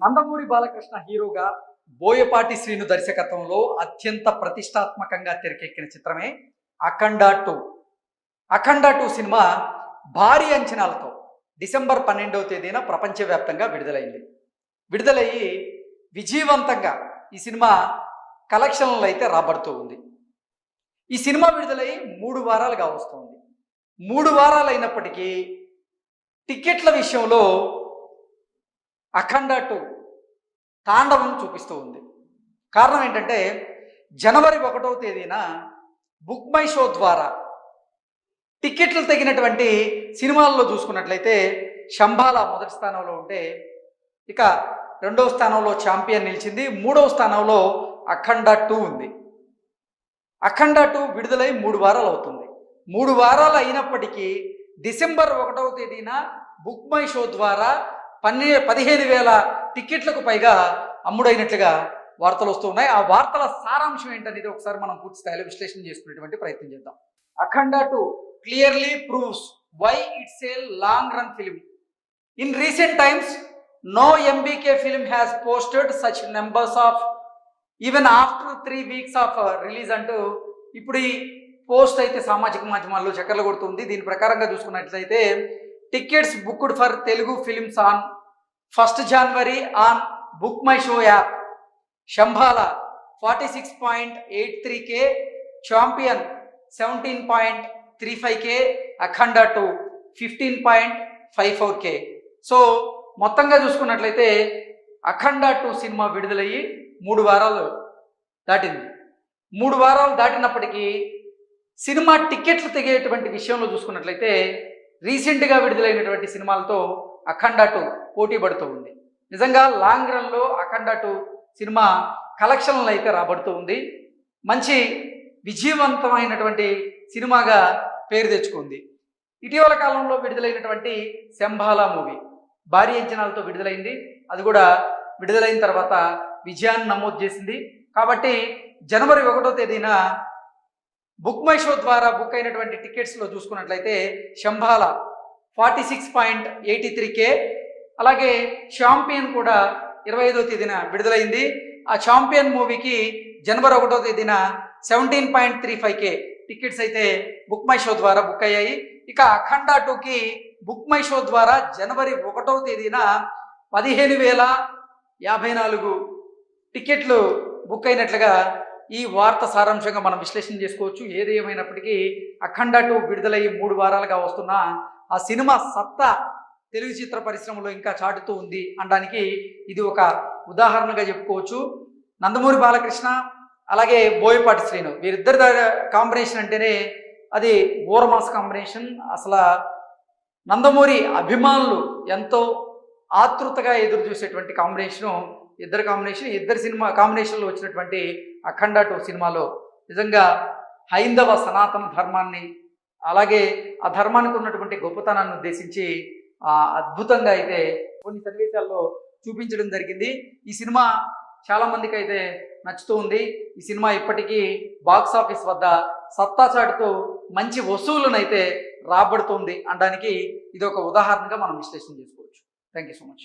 నందమూరి బాలకృష్ణ హీరోగా బోయపాటి శ్రీను దర్శకత్వంలో అత్యంత ప్రతిష్టాత్మకంగా తెరకెక్కిన చిత్రమే అఖండ 2. అఖండ 2 సినిమా భారీ అంచనాలతో డిసెంబర్ 12వ తేదీన ప్రపంచవ్యాప్తంగా విడుదలయ్యి విజయవంతంగా ఈ సినిమా కలెక్షన్లు అయితే రాబడుతూ ఉంది. ఈ సినిమా విడుదలయ్యి 3 వారాలుగా వస్తుంది. 3 వారాలు అయినప్పటికీ టికెట్ల విషయంలో అఖండ 2 తాండవం చూపిస్తూ ఉంది. కారణం ఏంటంటే జనవరి 1వ తేదీన బుక్ మై షో ద్వారా టికెట్లు తగినటువంటి సినిమాల్లో చూసుకున్నట్లయితే శంబాల మొదటి స్థానంలో ఉంటే, ఇక 2వ స్థానంలో ఛాంపియన్ నిలిచింది, 3వ స్థానంలో అఖండ 2 ఉంది. అఖండ 2 విడుదలై 3 వారాలు అవుతుంది. 3 వారాలు అయినప్పటికీ డిసెంబర్ 1వ తేదీన బుక్ మై షో ద్వారా 15,000 టికెట్లకు పైగా అమ్ముడైనట్లుగా వార్తలు వస్తూ ఉన్నాయి. ఆ వార్తల సారాంశం ఏంటనేది ఒకసారి మనం పూర్తి స్థాయిలో విశ్లేషణ చేసుకునేటువంటి ప్రయత్నం చేద్దాం. అఖండ 2 clearly proves why it's a long run film. In recent times, no MBK film has posted such numbers of even after 3 weeks of release అంటూ ఇప్పుడు ఈ పోస్ట్ అయితే సామాజిక మాధ్యమాల్లో చక్కర్లు కొడుతుంది. దీని ప్రకారంగా చూసుకున్నట్లయితే tickets booked for Telugu films on 1st January on book my show app. Shambala 46.83K, champion 17.35K, Akhanda 2 15.54K. So మొత్తంగా చూసుకున్నట్లయితే అఖండ 2 సినిమా విడుదలయ్యి 3 వారాలు దాటింది. 3 వారాలు దాటినప్పటికీ సినిమా టికెట్లు తెగేటువంటి విషయంలో చూసుకున్నట్లయితే రీసెంట్గా విడుదలైనటువంటి సినిమాలతో అఖండ 2 పోటీ పడుతూ ఉంది. నిజంగా లాంగ్ రన్లో అఖండ 2 సినిమా కలెక్షన్లు అయితే రాబడుతూ ఉంది. మంచి విజయవంతమైనటువంటి సినిమాగా పేరు తెచ్చుకుంది. ఇటీవల కాలంలో విడుదలైనటువంటి శంబాల మూవీ భారీ అంచనాలతో విడుదలైంది. అది కూడా విడుదలైన తర్వాత విజయాన్ని నమోదు చేసింది. కాబట్టి జనవరి 1వ తేదీన బుక్ మై షో ద్వారా బుక్ అయినటువంటి టికెట్స్లో చూసుకున్నట్లయితే శంబాల 46.83K, అలాగే ఛాంపియన్ కూడా 25వ తేదీన విడుదలైంది. ఆ ఛాంపియన్ మూవీకి జనవరి 1వ తేదీన 17.35K టికెట్స్ అయితే బుక్ మై షో ద్వారా బుక్ అయ్యాయి. ఇక అఖండ 2కి బుక్ మై షో ద్వారా జనవరి 1వ తేదీన 15,054 టికెట్లు బుక్ అయినట్లుగా ఈ వార్త సారాంశంగా మనం విశ్లేషణ చేసుకోవచ్చు. ఏది ఏమైనప్పటికీ అఖండ 2 విడుదలయ్యి 3 వారాలుగా వస్తున్న ఆ సినిమా సత్తా తెలుగు చిత్ర పరిశ్రమలో ఇంకా చాటుతూ ఉంది అనడానికి ఇది ఒక ఉదాహరణగా చెప్పుకోవచ్చు. నందమూరి బాలకృష్ణ అలాగే బోయపాటి శ్రీను వీరిద్దరి కాంబినేషన్ అంటేనే అది ఓరమాస్ కాంబినేషన్. అసలు నందమూరి అభిమానులు ఎంతో ఆతృతగా ఎదురు చూసేటువంటి ఇద్దరి సినిమా కాంబినేషన్లో వచ్చినటువంటి అఖండ 2 సినిమాలో నిజంగా హైందవ సనాతన ధర్మాన్ని అలాగే ఆ ధర్మానికి ఉన్నటువంటి గొప్పతనాన్ని ఉద్దేశించి అద్భుతంగా అయితే కొన్ని సన్నివేశాల్లో చూపించడం జరిగింది. ఈ సినిమా చాలా మందికి అయితే నచ్చుతూ ఉంది. ఈ సినిమా ఇప్పటికీ బాక్స్ ఆఫీస్ వద్ద సత్తా చాటుతూ మంచి వసూళ్లను అయితే రాబడుతుంది అనడానికి ఇది ఒక ఉదాహరణగా మనం విశ్లేషణ చేసుకోవచ్చు. Thank you so much.